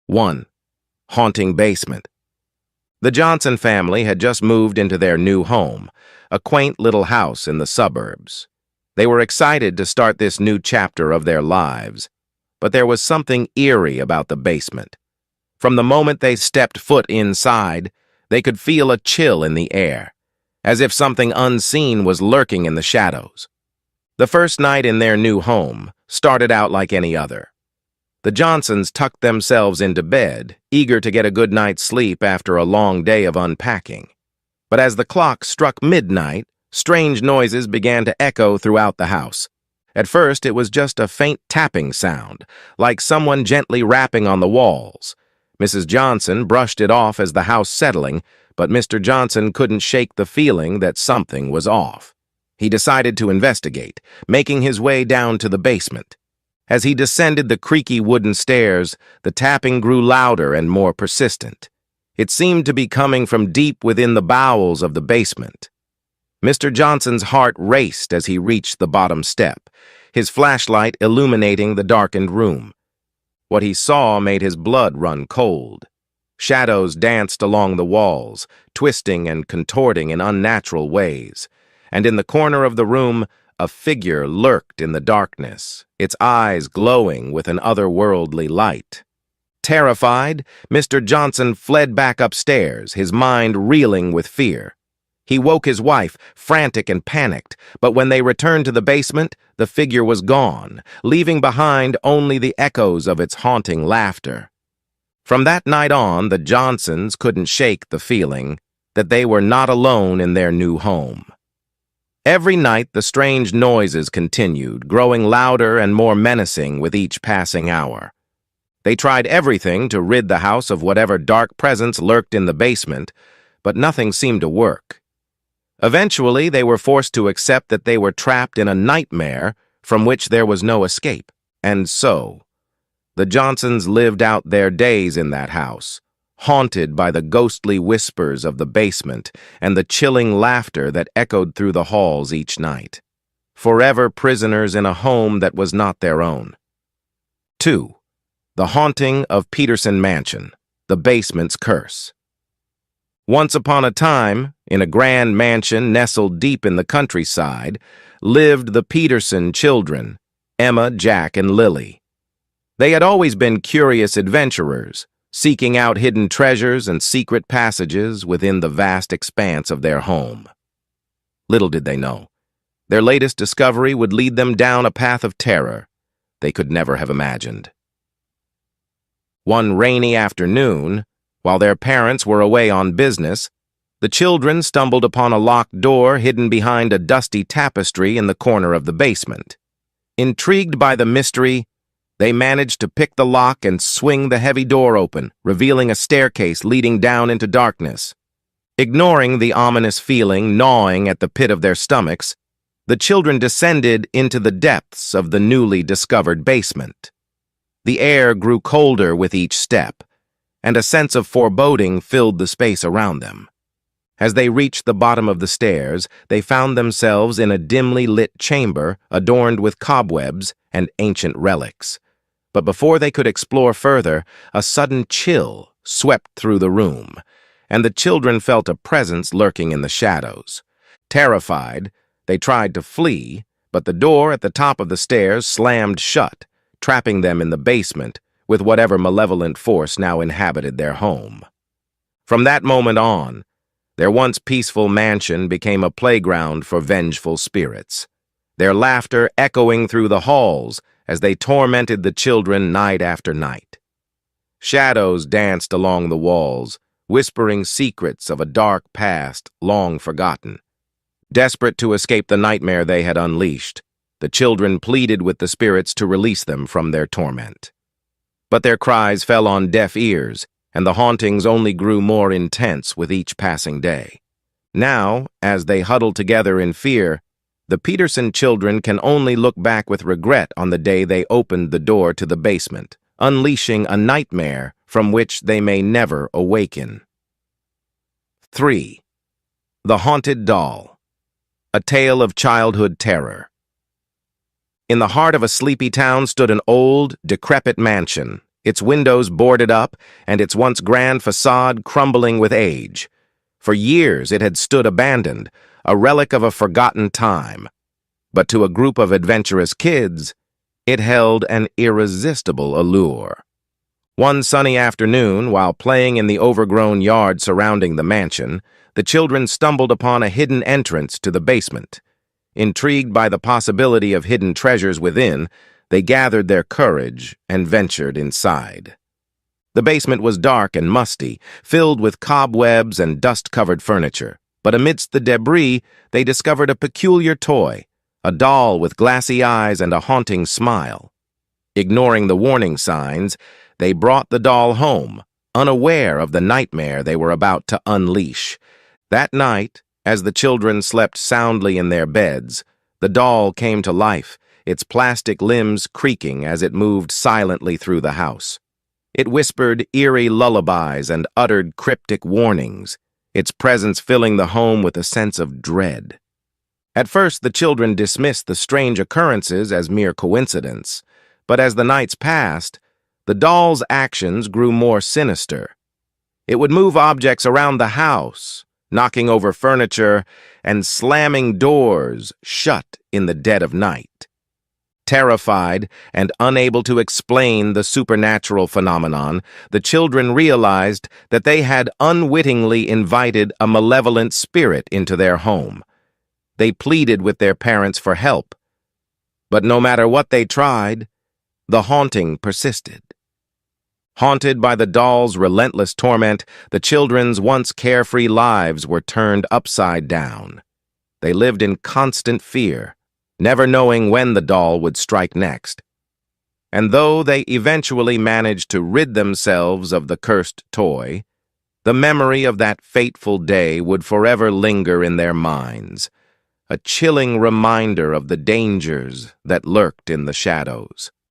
1. Haunting basement. The Johnson family had just moved into their new home, a quaint little house in the suburbs. They were excited to start this new chapter of their lives, but there was something eerie about the basement. From the moment they stepped foot inside, they could feel a chill in the air, as if something unseen was lurking in the shadows. The first night in their new home started out like any other. The Johnsons tucked themselves into bed, eager to get a good night's sleep after a long day of unpacking. But as the clock struck midnight, strange noises began to echo throughout the house. At first, it was just a faint tapping sound, like someone gently rapping on the walls. Mrs. Johnson brushed it off as the house settling, but Mr. Johnson couldn't shake the feeling that something was off. He decided to investigate, making his way down to the basement. As he descended the creaky wooden stairs, the tapping grew louder and more persistent. It seemed to be coming from deep within the bowels of the basement. Mr. Johnson's heart raced as he reached the bottom step, his flashlight illuminating the darkened room. What he saw made his blood run cold. Shadows danced along the walls, twisting and contorting in unnatural ways, and in the corner of the room, a figure lurked in the darkness, its eyes glowing with an otherworldly light. Terrified, Mr. Johnson fled back upstairs, his mind reeling with fear. He woke his wife, frantic and panicked, but when they returned to the basement, the figure was gone, leaving behind only the echoes of its haunting laughter. From that night on, the Johnsons couldn't shake the feeling that they were not alone in their new home. Every night, the strange noises continued, growing louder and more menacing with each passing hour. They tried everything to rid the house of whatever dark presence lurked in the basement, but nothing seemed to work. Eventually, they were forced to accept that they were trapped in a nightmare from which there was no escape. And so, the Johnsons lived out their days in that house, haunted by the ghostly whispers of the basement and the chilling laughter that echoed through the halls each night. Forever prisoners in a home that was not their own. 2. The Haunting of Peterson Mansion, the Basement's Curse. Once upon a time, in a grand mansion nestled deep in the countryside, lived the Peterson children, Emma, Jack, and Lily. They had always been curious adventurers, seeking out hidden treasures and secret passages within the vast expanse of their home. Little did they know, their latest discovery would lead them down a path of terror they could never have imagined. One rainy afternoon, while their parents were away on business, the children stumbled upon a locked door hidden behind a dusty tapestry in the corner of the basement. Intrigued by the mystery, they managed to pick the lock and swing the heavy door open, revealing a staircase leading down into darkness. Ignoring the ominous feeling gnawing at the pit of their stomachs, the children descended into the depths of the newly discovered basement. The air grew colder with each step, and a sense of foreboding filled the space around them. As they reached the bottom of the stairs, they found themselves in a dimly lit chamber adorned with cobwebs and ancient relics. But before they could explore further, a sudden chill swept through the room, and the children felt a presence lurking in the shadows. Terrified, they tried to flee, but the door at the top of the stairs slammed shut, trapping them in the basement with whatever malevolent force now inhabited their home. From that moment on, their once peaceful mansion became a playground for vengeful spirits, their laughter echoing through the halls as they tormented the children night after night. Shadows danced along the walls, whispering secrets of a dark past long forgotten. Desperate to escape the nightmare they had unleashed, the children pleaded with the spirits to release them from their torment. But their cries fell on deaf ears, and the hauntings only grew more intense with each passing day. Now, as they huddled together in fear, the Peterson children can only look back with regret on the day they opened the door to the basement, unleashing a nightmare from which they may never awaken. 3. The Haunted Doll, a tale of childhood terror. In the heart of a sleepy town stood an old, decrepit mansion, its windows boarded up and its once grand facade crumbling with age. For years it had stood abandoned, a relic of a forgotten time. But to a group of adventurous kids, it held an irresistible allure. One sunny afternoon, while playing in the overgrown yard surrounding the mansion, the children stumbled upon a hidden entrance to the basement. Intrigued by the possibility of hidden treasures within, they gathered their courage and ventured inside. The basement was dark and musty, filled with cobwebs and dust-covered furniture. But amidst the debris, they discovered a peculiar toy, a doll with glassy eyes and a haunting smile. Ignoring the warning signs, they brought the doll home, unaware of the nightmare they were about to unleash. That night, as the children slept soundly in their beds, the doll came to life, its plastic limbs creaking as it moved silently through the house. It whispered eerie lullabies and uttered cryptic warnings, its presence filling the home with a sense of dread. At first, the children dismissed the strange occurrences as mere coincidence, but as the nights passed, the doll's actions grew more sinister. It would move objects around the house, knocking over furniture and slamming doors shut in the dead of night. Terrified and unable to explain the supernatural phenomenon, the children realized that they had unwittingly invited a malevolent spirit into their home. They pleaded with their parents for help, but no matter what they tried, the haunting persisted. Haunted by the doll's relentless torment, the children's once carefree lives were turned upside down. They lived in constant fear, never knowing when the doll would strike next. And though they eventually managed to rid themselves of the cursed toy, the memory of that fateful day would forever linger in their minds, a chilling reminder of the dangers that lurked in the shadows.